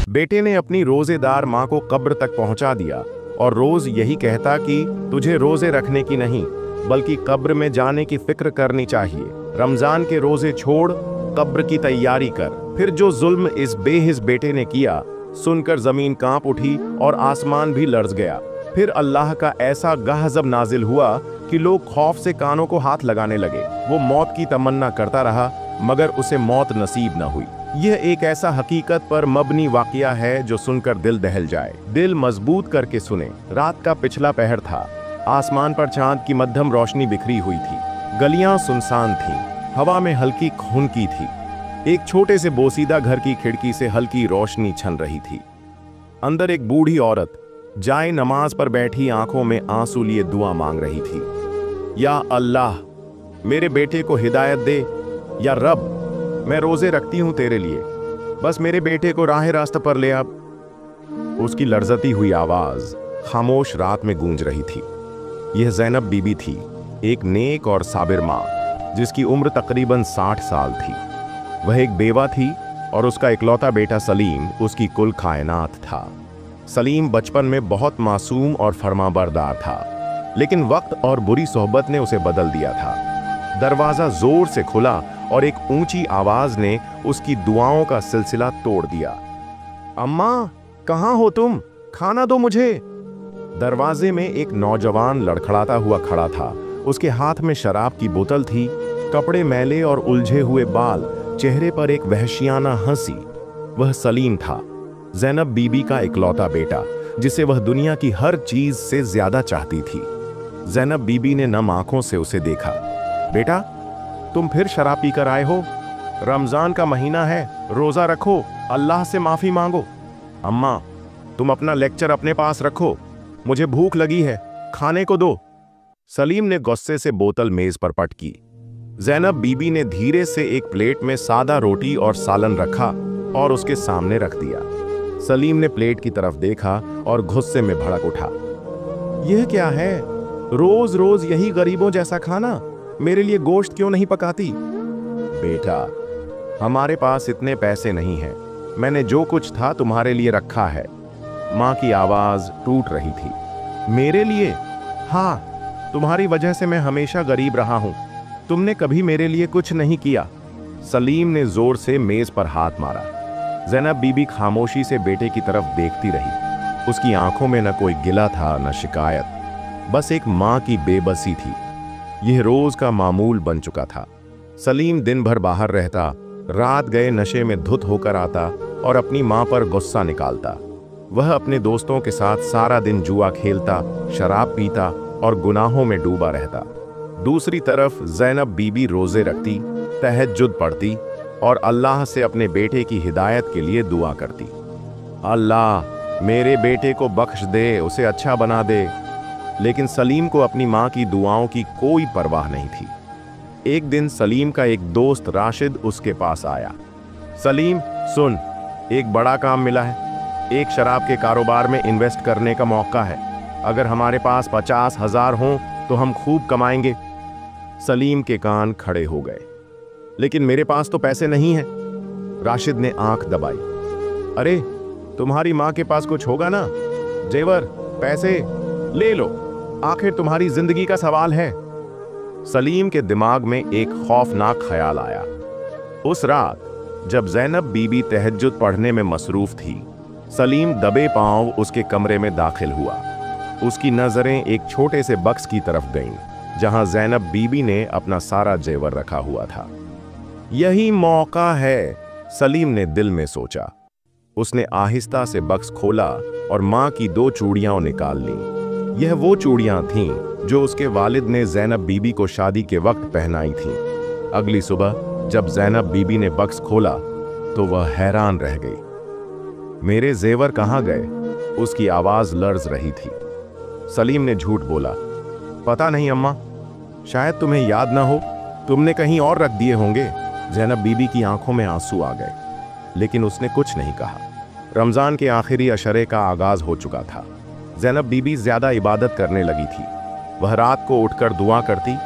बेटे ने अपनी रोजेदार माँ को कब्र तक पहुंचा दिया और रोज यही कहता कि तुझे रोजे रखने की नहीं बल्कि कब्र में जाने की फिक्र करनी चाहिए। रमजान के रोजे छोड़ कब्र की तैयारी कर। फिर जो जुल्म इस बेहिस बेटे ने किया सुनकर जमीन कांप उठी और आसमान भी लर्ज गया। फिर अल्लाह का ऐसा गजब नाजिल हुआ कि लोग खौफ से कानों को हाथ लगाने लगे। वो मौत की तमन्ना करता रहा मगर उसे मौत नसीब न हुई। यह एक ऐसा हकीकत पर मबनी वाकया है जो सुनकर दिल दहल जाए। दिल मजबूत करके सुने। रात का पिछला पहर था। आसमान पर चांद की मध्यम रोशनी बिखरी हुई थी। गलियां सुनसान थीं। हवा में हल्की खुनकी थी। एक छोटे से बोसीदा घर की खिड़की से हल्की रोशनी छन रही थी। अंदर एक बूढ़ी औरत जाए नमाज पर बैठी आंखों में आंसू लिए दुआ मांग रही थी। या अल्लाह, मेरे बेटे को हिदायत दे। या रब, मैं रोजे रखती हूं तेरे लिए, बस मेरे बेटे को राह रास्ते पर ले। अब उसकी लर्जती हुई आवाज खामोश रात में गूंज रही थी। यह ज़ैनब बीबी थी, एक नेक और साबिर माँ जिसकी उम्र तकरीबन 60 साल थी। वह एक बेवा थी और उसका इकलौता बेटा सलीम उसकी कुल कायनात था। सलीम बचपन में बहुत मासूम और फरमाबरदार था, लेकिन वक्त और बुरी सोहबत ने उसे बदल दिया था। दरवाजा जोर से खुला और एक ऊंची आवाज ने उसकी दुआओं का सिलसिला तोड़ दिया। अम्मा, कहाँ हो तुम? खाना दो मुझे। दरवाजे में एक नौजवान लड़खड़ाता हुआ खड़ा था। उसके हाथ में शराब की बोतल थी, कपड़े मैले और उलझे हुए बाल, चेहरे पर एक वहशियाना हंसी। वह सलीम था, ज़ैनब बीबी का इकलौता बेटा, जिसे वह दुनिया की हर चीज से ज्यादा चाहती थी। ज़ैनब बीबी ने नम आंखों से उसे देखा। बेटा, तुम फिर शराब पीकर आए हो? रमजान का महीना है, रोजा रखो, अल्लाह से माफी मांगो। अम्मा, तुम अपना लेक्चर अपने पास रखो, मुझे भूख लगी है, खाने को दो। सलीम ने गुस्से से बोतल मेज पर पटकी। ज़ैनब बीबी ने धीरे से एक प्लेट में सादा रोटी और सालन रखा और उसके सामने रख दिया। सलीम ने प्लेट की तरफ देखा और गुस्से में भड़क उठा। यह क्या है? रोज रोज यही गरीबों जैसा खाना? मेरे लिए गोश्त क्यों नहीं पकाती? बेटा, हमारे पास इतने पैसे नहीं हैं। मैंने जो कुछ था तुम्हारे लिए रखा है। माँ की आवाज टूट रही थी। मेरे लिए? हाँ, तुम्हारी वजह से मैं हमेशा गरीब रहा हूं। तुमने कभी मेरे लिए कुछ नहीं किया। सलीम ने जोर से मेज पर हाथ मारा। ज़ैनब बीबी खामोशी से बेटे की तरफ देखती रही। उसकी आंखों में न कोई गिला था न शिकायत, बस एक माँ की बेबसी थी। यह रोज का मामूल बन चुका था। सलीम दिन भर बाहर रहता, रात गए नशे में धुत होकर आता और अपनी माँ पर गुस्सा निकालता। वह अपने दोस्तों के साथ सारा दिन जुआ खेलता, शराब पीता और गुनाहों में डूबा रहता। दूसरी तरफ ज़ैनब बीबी रोजे रखती, तहज्जुद पढ़ती और अल्लाह से अपने बेटे की हिदायत के लिए दुआ करती। अल्लाह, मेरे बेटे को बख्श दे, उसे अच्छा बना दे। लेकिन सलीम को अपनी माँ की दुआओं की कोई परवाह नहीं थी। एक दिन सलीम का एक दोस्त राशिद उसके पास आया। सलीम, सुन, एक बड़ा काम मिला है। एक शराब के कारोबार में इन्वेस्ट करने का मौका है। अगर हमारे पास 50,000 हों तो हम खूब कमाएंगे। सलीम के कान खड़े हो गए। लेकिन मेरे पास तो पैसे नहीं हैं। राशिद ने आंख दबाई। अरे, तुम्हारी माँ के पास कुछ होगा ना? जेवर, पैसे ले लो, आखिर तुम्हारी जिंदगी का सवाल है। सलीम के दिमाग में एक खौफनाक ख्याल आया। उस रात जब ज़ैनब बीबी तहज्जुद पढ़ने में मसरूफ थी, सलीम दबे पांव उसके कमरे में दाखिल हुआ। उसकी नजरें एक छोटे से बक्स की तरफ गईं, जहां ज़ैनब बीबी ने अपना सारा जेवर रखा हुआ था। यही मौका है, सलीम ने दिल में सोचा। उसने आहिस्ता से बक्स खोला और माँ की 2 चूड़ियां निकाल लीं। यह वो चूड़ियां थीं जो उसके वालिद ने ज़ैनब बीबी को शादी के वक्त पहनाई थीं। अगली सुबह जब ज़ैनब बीबी ने बक्स खोला तो वह हैरान रह गई। मेरे जेवर कहाँ गए? उसकी आवाज लर्ज रही थी। सलीम ने झूठ बोला। पता नहीं अम्मा, शायद तुम्हें याद ना हो, तुमने कहीं और रख दिए होंगे। ज़ैनब बीबी की आंखों में आंसू आ गए, लेकिन उसने कुछ नहीं कहा। रमजान के आखिरी अशरे का आगाज हो चुका था। ज़ैनब बीबी ज्यादा इबादत करने लगी थी। वह रात को उठकर दुआ करती,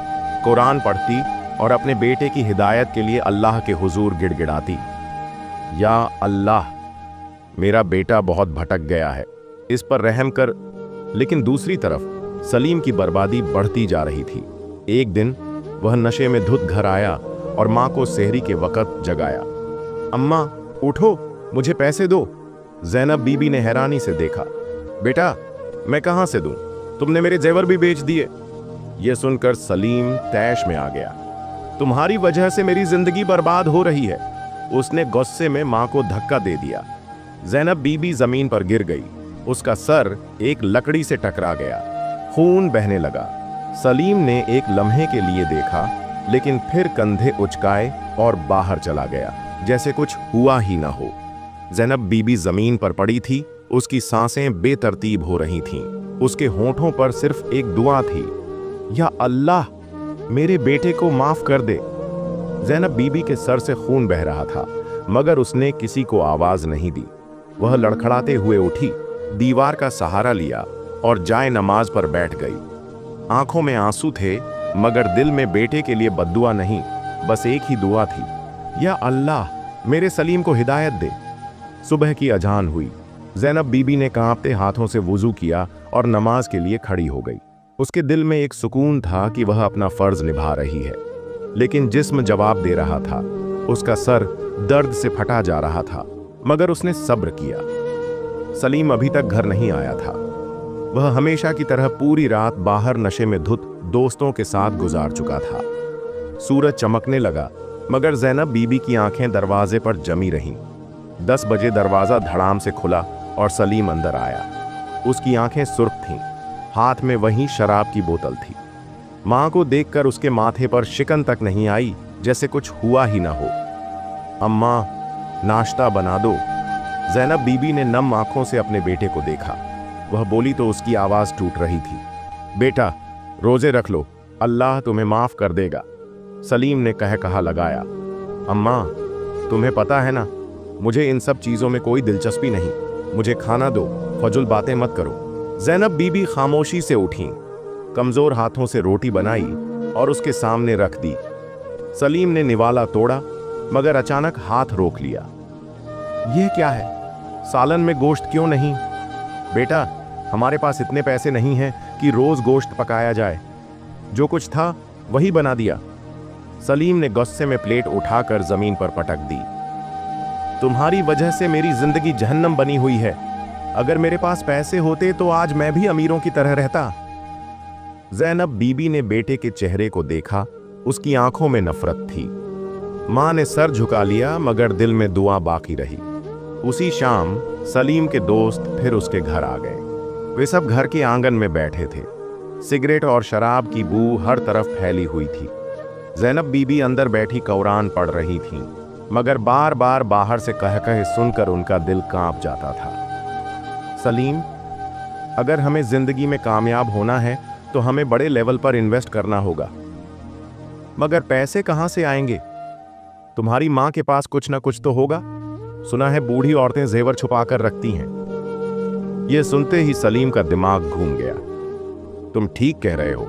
कुरान पढ़ती और अपने बेटे की हिदायत के लिए अल्लाह के हुजूर गिड़गिड़ाती। या अल्लाह, मेरा बेटा बहुत भटक गया है, इस पर रहम कर। लेकिन दूसरी तरफ सलीम की बर्बादी बढ़ती जा रही थी। एक दिन वह नशे में धुत घर आया और माँ को सेहरी के वक़्त जगाया। अम्मा उठो, मुझे पैसे दो। ज़ैनब बीबी ने हैरानी से देखा। बेटा, मैं कहाँ से दूं? तुमने मेरे जेवर भी बेच दिए। यह सुनकर सलीम तैश में आ गया। तुम्हारी वजह से मेरी जिंदगी बर्बाद हो रही है। उसने गुस्से में माँ को धक्का दे दिया। ज़ैनब बीबी जमीन पर गिर गई। उसका सर एक लकड़ी से टकरा गया, खून बहने लगा। सलीम ने एक लम्हे के लिए देखा, लेकिन फिर कंधे उचकाए और बाहर चला गया, जैसे कुछ हुआ ही ना हो। ज़ैनब बीबी जमीन पर पड़ी थी, उसकी सांसें बेतरतीब हो रही थीं। उसके होंठों पर सिर्फ एक दुआ थी, या अल्लाह, मेरे बेटे को माफ कर दे। ज़ैनब बीबी के सर से खून बह रहा था, मगर उसने किसी को आवाज नहीं दी। वह लड़खड़ाते हुए उठी, दीवार का सहारा लिया और जाए नमाज पर बैठ गई। आंखों में आंसू थे, मगर दिल में बेटे के लिए बद्दुआ नहीं, बस एक ही दुआ थी, या अल्लाह, मेरे सलीम को हिदायत दे। सुबह की अजान हुई। ज़ैनब बीबी ने कांपते हाथों से वुजू किया और नमाज के लिए खड़ी हो गई। उसके दिल में एक सुकून था कि वह अपना फर्ज निभा रही है, लेकिन जिस्म जवाब दे रहा था। उसका सर दर्द से फटा जा रहा था, मगर उसने सब्र किया। सलीम अभी तक घर नहीं आया था। वह हमेशा की तरह पूरी रात बाहर नशे में धुत दोस्तों के साथ गुजार चुका था। सूरज चमकने लगा, मगर ज़ैनब बीबी की आंखें दरवाजे पर जमी रहीं। 10 बजे दरवाजा धड़ाम से खुला और सलीम अंदर आया। उसकी आंखें सुर्ख थीं, हाथ में वही शराब की बोतल थी। मां को देखकर उसके माथे पर शिकन तक नहीं आई, जैसे कुछ हुआ ही ना हो। अम्मा, नाश्ता बना दो। ज़ैनब बीबी ने नम आंखों से अपने बेटे को देखा। वह बोली तो उसकी आवाज टूट रही थी। बेटा, रोजे रख लो, अल्लाह तुम्हें माफ कर देगा। सलीम ने कहा लगाया। अम्मा, तुम्हें पता है ना, मुझे इन सब चीजों में कोई दिलचस्पी नहीं। मुझे खाना दो, फजुल बातें मत करो। ज़ैनब बीबी खामोशी से उठी, कमजोर हाथों से रोटी बनाई और उसके सामने रख दी। सलीम ने निवाला तोड़ा, मगर अचानक हाथ रोक लिया। यह क्या है? सालन में गोश्त क्यों नहीं? बेटा, हमारे पास इतने पैसे नहीं हैं कि रोज गोश्त पकाया जाए। जो कुछ था वही बना दिया। सलीम ने गुस्से में प्लेट उठाकर जमीन पर पटक दी। तुम्हारी वजह से मेरी जिंदगी जहन्नम बनी हुई है। अगर मेरे पास पैसे होते तो आज मैं भी अमीरों की तरह रहता। ज़ैनब बीबी ने बेटे के चेहरे को देखा। उसकी आंखों में नफरत थी। मां ने सर झुका लिया, मगर दिल में दुआ बाकी रही। उसी शाम सलीम के दोस्त फिर उसके घर आ गए। वे सब घर के आंगन में बैठे थे। सिगरेट और शराब की बू हर तरफ फैली हुई थी। ज़ैनब बीबी अंदर बैठी कुरान पढ़ रही थीं, मगर बार बार बाहर से कह सुनकर उनका दिल कांप जाता था। सलीम, अगर हमें जिंदगी में कामयाब होना है तो हमें बड़े लेवल पर इन्वेस्ट करना होगा, मगर पैसे कहां से आएंगे? तुम्हारी मां के पास कुछ ना कुछ तो होगा। सुना है बूढ़ी औरतें जेवर छुपा कर रखती हैं। यह सुनते ही सलीम का दिमाग घूम गया। तुम ठीक कह रहे हो,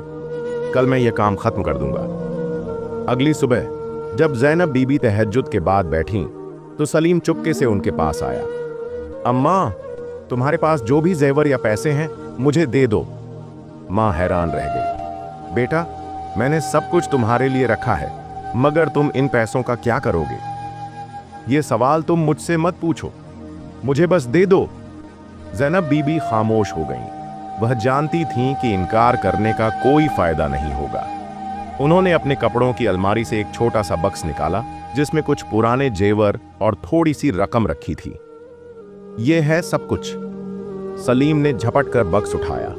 कल मैं यह काम खत्म कर दूंगा। अगली सुबह जब ज़ैनब बीबी तहज्जुद के बाद बैठी तो सलीम चुपके से उनके पास आया। अम्मा, तुम्हारे पास जो भी जेवर या पैसे हैं मुझे दे दो। मां हैरान रह गई। बेटा, मैंने सब कुछ तुम्हारे लिए रखा है, मगर तुम इन पैसों का क्या करोगे? ये सवाल तुम मुझसे मत पूछो, मुझे बस दे दो। ज़ैनब बीबी खामोश हो गईं। वह जानती थीं कि इनकार करने का कोई फायदा नहीं होगा। उन्होंने अपने कपड़ों की अलमारी से एक छोटा सा बक्स निकाला, जिसमें कुछ पुराने जेवर और थोड़ी सी रकम रखी थी। यह है सब कुछ। सलीम ने झपट कर बक्स उठाया।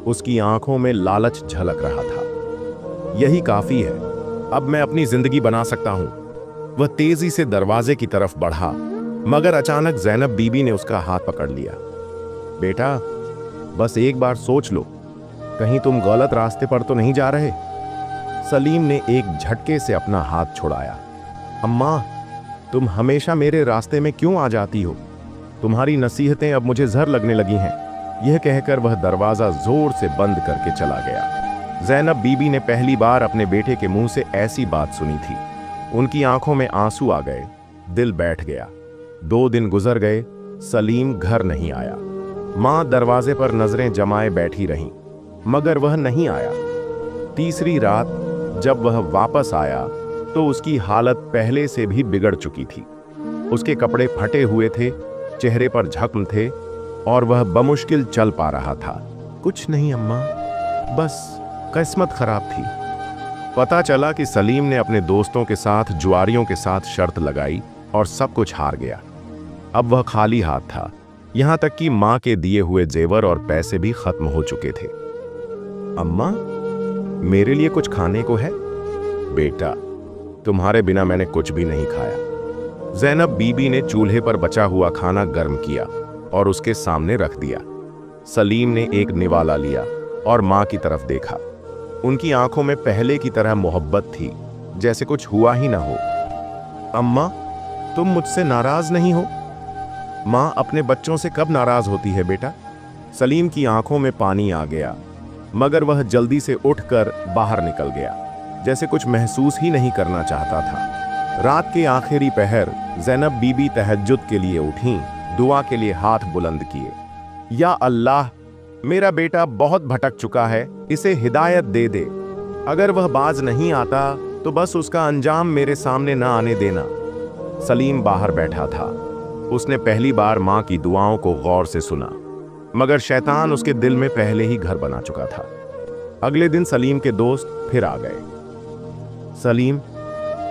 उसकी आंखों में लालच झलक रहा था। यही काफी है, अब मैं अपनी जिंदगी बना सकता हूं। वह तेजी से दरवाजे की तरफ बढ़ा, मगर अचानक ज़ैनब बीबी ने उसका हाथ पकड़ लिया। बेटा, बस एक बार सोच लो, कहीं तुम गलत रास्ते पर तो नहीं जा रहे? सलीम ने एक झटके से अपना हाथ छुड़ाया। अम्मा, तुम हमेशा मेरे रास्ते में क्यों आ जाती हो? तुम्हारी नसीहतें अब मुझे जहर लगने लगी हैं। यह कहकर वह दरवाजा जोर से बंद करके चला गया। ज़ैनब बीबी ने पहली बार अपने बेटे के मुंह से ऐसी बात सुनी थी। उनकी आंखों में आंसू आ गए, दिल बैठ गया। 2 दिन गुजर गए, सलीम घर नहीं आया। माँ दरवाजे पर नजरें जमाए बैठी रहीं, मगर वह नहीं आया। तीसरी रात जब वह वापस आया तो उसकी हालत पहले से भी बिगड़ चुकी थी। उसके कपड़े फटे हुए थे, चेहरे पर जख्म थे और वह बमुश्किल चल पा रहा था। कुछ नहीं अम्मा, बस किस्मत खराब थी। पता चला कि सलीम ने अपने दोस्तों के साथ जुआरियों के साथ शर्त लगाई और सब कुछ हार गया। अब वह खाली हाथ था, यहां तक कि मां के दिए हुए जेवर और पैसे भी खत्म हो चुके थे। अम्मा, मेरे लिए कुछ खाने को है? बेटा, तुम्हारे बिना मैंने कुछ भी नहीं खाया। ज़ैनब बीबी ने चूल्हे पर बचा हुआ खाना गर्म किया और उसके सामने रख दिया। सलीम ने एक निवाला लिया और मां की तरफ देखा। उनकी आंखों में पहले की तरह मोहब्बत थी, जैसे कुछ हुआ ही ना हो। अम्मा, तुम मुझसे नाराज नहीं हो? मां अपने बच्चों से कब नाराज होती है बेटा? सलीम की आंखों में पानी आ गया, मगर वह जल्दी से उठकर बाहर निकल गया, जैसे कुछ महसूस ही नहीं करना चाहता था। रात के आखिरी पहर ज़ैनब बीबी तहज्जुद के लिए उठीं, दुआ के लिए हाथ बुलंद किए। या अल्लाह, मेरा बेटा बहुत भटक चुका है, इसे हिदायत दे दे। अगर वह बाज नहीं आता तो बस उसका अंजाम मेरे सामने ना आने देना। सलीम बाहर बैठा था। उसने पहली बार मां की दुआओं को गौर से सुना, मगर शैतान उसके दिल में पहले ही घर बना चुका था। अगले दिन सलीम के दोस्त फिर आ गए। सलीम,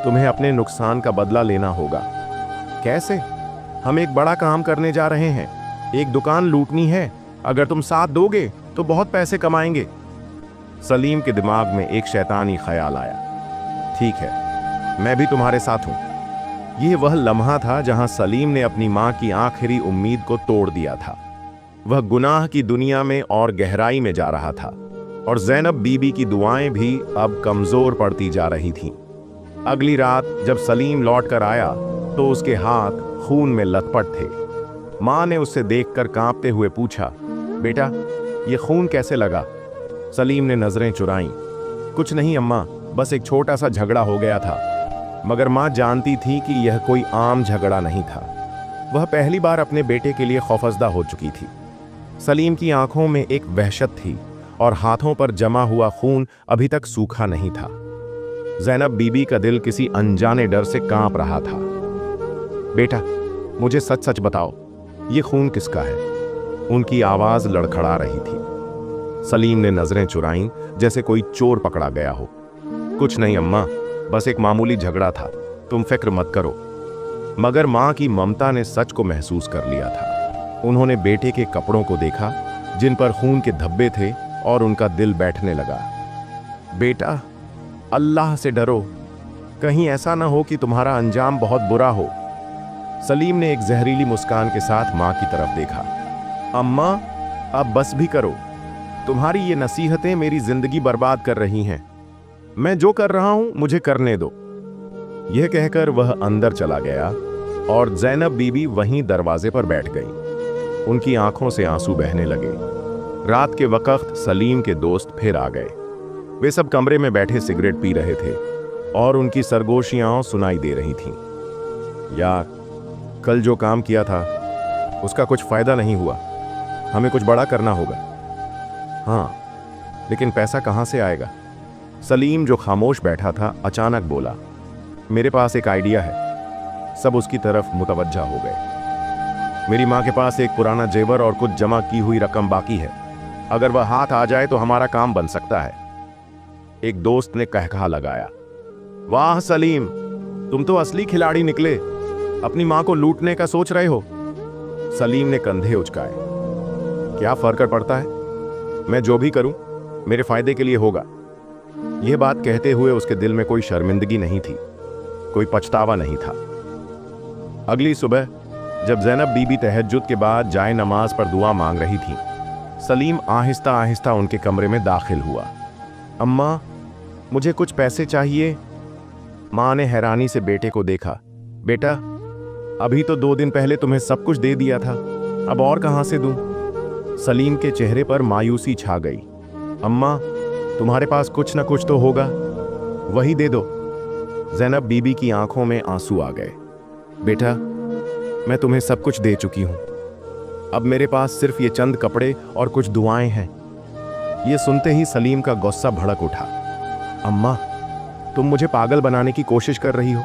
तुम्हें अपने नुकसान का बदला लेना होगा। कैसे? हम एक बड़ा काम करने जा रहे हैं, एक दुकान लूटनी है। अगर तुम साथ दोगे तो बहुत पैसे कमाएंगे। सलीम के दिमाग में एक शैतानी ख्याल आया। ठीक है, मैं भी तुम्हारे साथ हूं। यह वह लम्हा था जहां सलीम ने अपनी मां की आखिरी उम्मीद को तोड़ दिया था। वह गुनाह की दुनिया में और गहराई में जा रहा था और ज़ैनब बीबी की दुआएं भी अब कमजोर पड़ती जा रही थीं। अगली रात जब सलीम लौट कर आया तो उसके हाथ खून में लथपथ थे। मां ने उससे देखकर कांपते हुए पूछा, बेटा, ये खून कैसे लगा? सलीम ने नजरें चुराईं। कुछ नहीं अम्मा, बस एक छोटा सा झगड़ा हो गया था। मगर मां जानती थी कि यह कोई आम झगड़ा नहीं था। वह पहली बार अपने बेटे के लिए खौफजदा हो चुकी थी। सलीम की आंखों में एक वहशत थी और हाथों पर जमा हुआ खून अभी तक सूखा नहीं था। ज़ैनब बीबी का दिल किसी अनजाने डर से कांप रहा था। बेटा, मुझे सच सच बताओ, ये खून किसका है? उनकी आवाज लड़खड़ा रही थी। सलीम ने नजरें चुराईं, जैसे कोई चोर पकड़ा गया हो। कुछ नहीं अम्मा, बस एक मामूली झगड़ा था, तुम फिक्र मत करो। मगर मां की ममता ने सच को महसूस कर लिया था। उन्होंने बेटे के कपड़ों को देखा, जिन पर खून के धब्बे थे, और उनका दिल बैठने लगा। बेटा, अल्लाह से डरो, कहीं ऐसा ना हो कि तुम्हारा अंजाम बहुत बुरा हो। सलीम ने एक जहरीली मुस्कान के साथ मां की तरफ देखा। अम्मा, अब बस भी करो, तुम्हारी ये नसीहतें मेरी जिंदगी बर्बाद कर रही हैं। मैं जो कर रहा हूं मुझे करने दो। यह कहकर वह अंदर चला गया और ज़ैनब बीबी वहीं दरवाजे पर बैठ गई। उनकी आंखों से आंसू बहने लगे। रात के वक्त सलीम के दोस्त फिर आ गए। वे सब कमरे में बैठे सिगरेट पी रहे थे और उनकी सरगोशियां सुनाई दे रही थीं। यार, कल जो काम किया था उसका कुछ फायदा नहीं हुआ, हमें कुछ बड़ा करना होगा। हाँ, लेकिन पैसा कहां से आएगा? सलीम, जो खामोश बैठा था, अचानक बोला, मेरे पास एक आइडिया है। सब उसकी तरफ मुतवज्जा हो गए। मेरी मां के पास एक पुराना जेवर और कुछ जमा की हुई रकम बाकी है। अगर वह हाथ आ जाए तो हमारा काम बन सकता है। एक दोस्त ने कहकहा लगाया, वाह सलीम, तुम तो असली खिलाड़ी निकले। अपनी मां को लूटने का सोच रहे हो? सलीम ने कंधे उचकाए। क्या फर्क पड़ता है? मैं जो भी करूं मेरे फायदे के लिए होगा। यह बात कहते हुए उसके दिल में कोई शर्मिंदगी नहीं थी, कोई पछतावा नहीं था। अगली सुबह जब ज़ैनब बीबी तहज्जुद के बाद जाए नमाज पर दुआ मांग रही थी, सलीम आहिस्ता आहिस्ता उनके कमरे में दाखिल हुआ। अम्मा, मुझे कुछ पैसे चाहिए। मां ने हैरानी से बेटे को देखा। बेटा, अभी तो 2 दिन पहले तुम्हें सब कुछ दे दिया था, अब और कहां से दूं? सलीम के चेहरे पर मायूसी छा गई। अम्मा, तुम्हारे पास कुछ ना कुछ तो होगा, वही दे दो। ज़ैनब बीबी की आंखों में आंसू आ गए। बेटा, मैं तुम्हें सब कुछ दे चुकी हूं, अब मेरे पास सिर्फ ये चंद कपड़े और कुछ दुआएं हैं। ये सुनते ही सलीम का गुस्सा भड़क उठा। अम्मा, तुम मुझे पागल बनाने की कोशिश कर रही हो।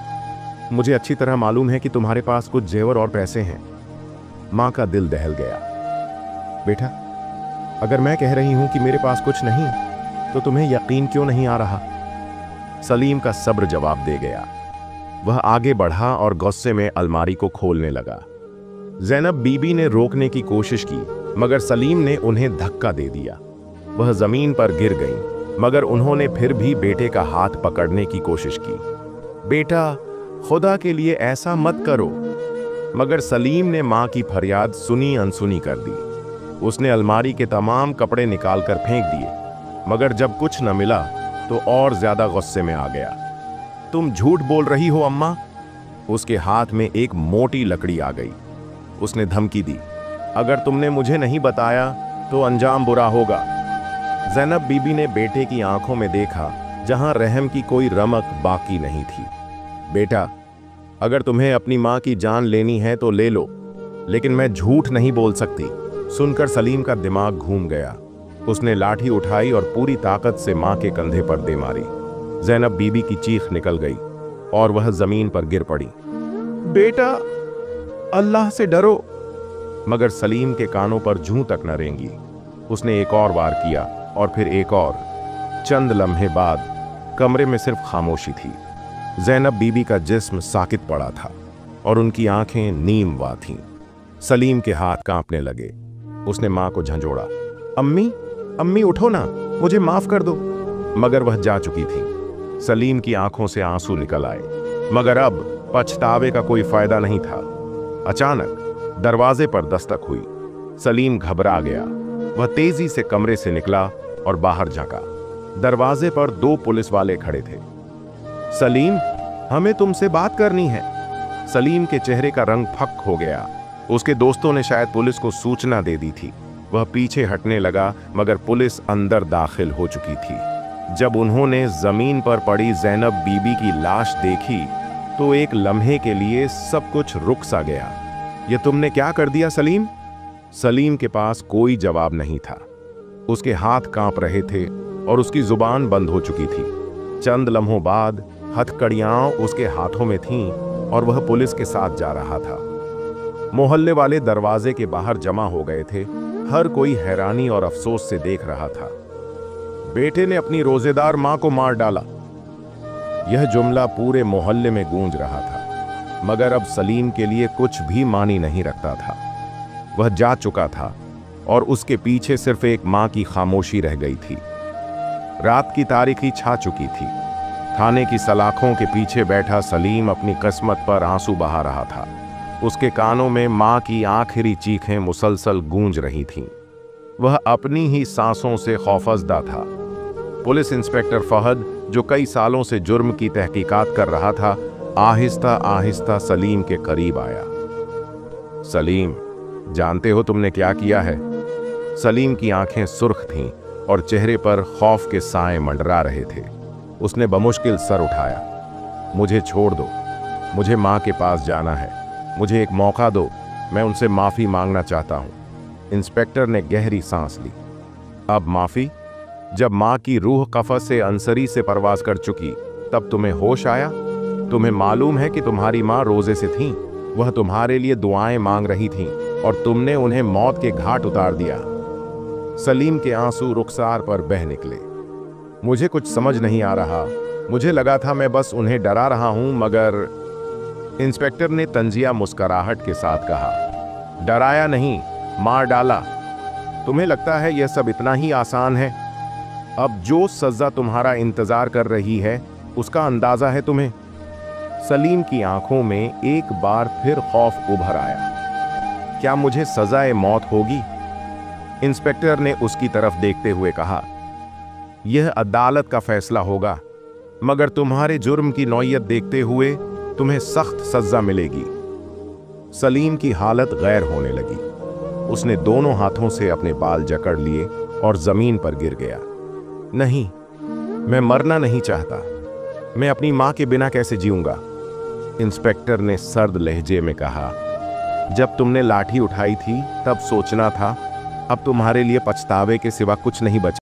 मुझे अच्छी तरह मालूम है कि तुम्हारे पास कुछ जेवर और पैसे हैं। मां का दिल दहल गया। बेटा, अगर मैं कह रही हूं कि मेरे पास कुछ नहीं तो तुम्हें यकीन क्यों नहीं आ रहा? सलीम का सब्र जवाब दे गया। वह आगे बढ़ा और गुस्से में अलमारी को खोलने लगा। ज़ैनब बीबी ने रोकने की कोशिश की, मगर सलीम ने उन्हें धक्का दे दिया। वह जमीन पर गिर गईं, मगर उन्होंने फिर भी बेटे का हाथ पकड़ने की कोशिश की। बेटा, खुदा के लिए ऐसा मत करो। मगर सलीम ने मां की फरियाद सुनी अनसुनी कर दी। उसने अलमारी के तमाम कपड़े निकालकर फेंक दिए, मगर जब कुछ न मिला तो और ज्यादा गुस्से में आ गया। तुम झूठ बोल रही हो अम्मा। उसके हाथ में एक मोटी लकड़ी आ गई। उसने धमकी दी, अगर तुमने मुझे नहीं बताया तो अंजाम बुरा होगा। ज़ैनब बीबी ने बेटे की आंखों में देखा, जहां रहम की कोई रमक बाकी नहीं थी। बेटा, अगर तुम्हें अपनी मां की जान लेनी है तो ले लो, लेकिन मैं झूठ नहीं बोल सकती। सुनकर सलीम का दिमाग घूम गया। उसने लाठी उठाई और पूरी ताकत से मां के कंधे पर दे मारी। ज़ैनब बीबी की चीख निकल गई और वह जमीन पर गिर पड़ी। बेटा, अल्लाह से डरो। मगर सलीम के कानों पर जूं तक न रेंगी। उसने एक और वार किया और फिर एक और। चंद लम्हे बाद कमरे में सिर्फ खामोशी थी। ज़ैनब बीबी का जिस्म साकित पड़ा था और उनकी आंखें नीमवा थीं। सलीम के हाथ कांपने लगे। उसने मां को झंझोड़ा, अम्मी, अम्मी उठो ना, मुझे माफ कर दो। मगर वह जा चुकी थी। सलीम की आंखों से आंसू निकल आए, मगर अब पछतावे का कोई फायदा नहीं था। अचानक दरवाजे पर दस्तक हुई। सलीम घबरा गया। वह तेजी से कमरे से निकला और बाहर झांका। दरवाजे पर 2 पुलिस वाले खड़े थे। सलीम, हमें तुमसे बात करनी है। सलीम के चेहरे का रंग फक हो गया। उसके दोस्तों ने शायद पुलिस को सूचना दे दी थी। वह पीछे हटने लगा, मगर पुलिस अंदर दाखिल हो चुकी थी। जब उन्होंने जमीन पर पड़ी ज़ैनब बीबी की लाश देखी तो एक लम्हे के लिए सब कुछ रुक सा गया। यह तुमने क्या कर दिया सलीम? सलीम के पास कोई जवाब नहीं था। उसके हाथ कांप रहे थे और उसकी जुबान बंद हो चुकी थी। चंद लम्हों बाद हथकड़ियां उसके हाथों में थीं और वह पुलिस के साथ जा रहा था। मोहल्ले वाले दरवाजे के बाहर जमा हो गए थे। हर कोई हैरानी और अफसोस से देख रहा था। बेटे ने अपनी रोजेदार मां को मार डाला। यह जुमला पूरे मोहल्ले में गूंज रहा था, मगर अब सलीम के लिए कुछ भी मानी नहीं रखता था। वह जा चुका था और उसके पीछे सिर्फ एक मां की खामोशी रह गई थी। रात की तारीखी छा चुकी थी। थाने की सलाखों के पीछे बैठा सलीम अपनी किस्मत पर आंसू बहा रहा था। उसके कानों में मां की आखिरी चीखें मुसलसल गूंज रही थीं। वह अपनी ही सांसों से खौफजदा था। पुलिस इंस्पेक्टर फहद, जो कई सालों से जुर्म की तहकीकात कर रहा था, आहिस्ता आहिस्ता सलीम के करीब आया। सलीम, जानते हो तुमने क्या किया है? सलीम की आंखें सुर्ख थीं और चेहरे पर खौफ के साए मंडरा रहे थे। उसने बमुश्किल सर उठाया। मुझे छोड़ दो, मुझे मां के पास जाना है। मुझे एक मौका दो, मैं उनसे माफी मांगना चाहता हूं। इंस्पेक्टर ने गहरी सांस ली। अब माफी? जब मां की रूह कफस से अंसरी से परवाज कर चुकी, तब तुम्हें होश आया? तुम्हें मालूम है कि तुम्हारी मां रोजे से थीं। वह तुम्हारे लिए दुआएं मांग रही थीं और तुमने उन्हें मौत के घाट उतार दिया। सलीम के आंसू रुखसार पर बह निकले। मुझे कुछ समझ नहीं आ रहा। मुझे लगा था मैं बस उन्हें डरा रहा हूं, मगर... इंस्पेक्टर ने तंजिया मुस्कुराहट के साथ कहा, डराया नहीं, मार डाला। तुम्हें लगता है यह सब इतना ही आसान है? अब जो सजा तुम्हारा इंतजार कर रही है, उसका अंदाजा है तुम्हें? सलीम की आंखों में एक बार फिर खौफ उभर आया। क्या मुझे सजाए मौत होगी? इंस्पेक्टर ने उसकी तरफ देखते हुए कहा, यह अदालत का फैसला होगा, मगर तुम्हारे जुर्म की नौयत देखते हुए तुम्हें सख्त सजा मिलेगी। सलीम की हालत गैर होने लगी। उसने दोनों हाथों से अपने बाल जकड़ लिए और जमीन पर गिर गया। नहीं, मैं मरना नहीं चाहता। मैं अपनी मां के बिना कैसे जीऊंगा? इंस्पेक्टर ने सर्द लहजे में कहा, जब तुमने लाठी उठाई थी तब सोचना था। अब तुम्हारे लिए पछतावे के सिवा कुछ नहीं बचा।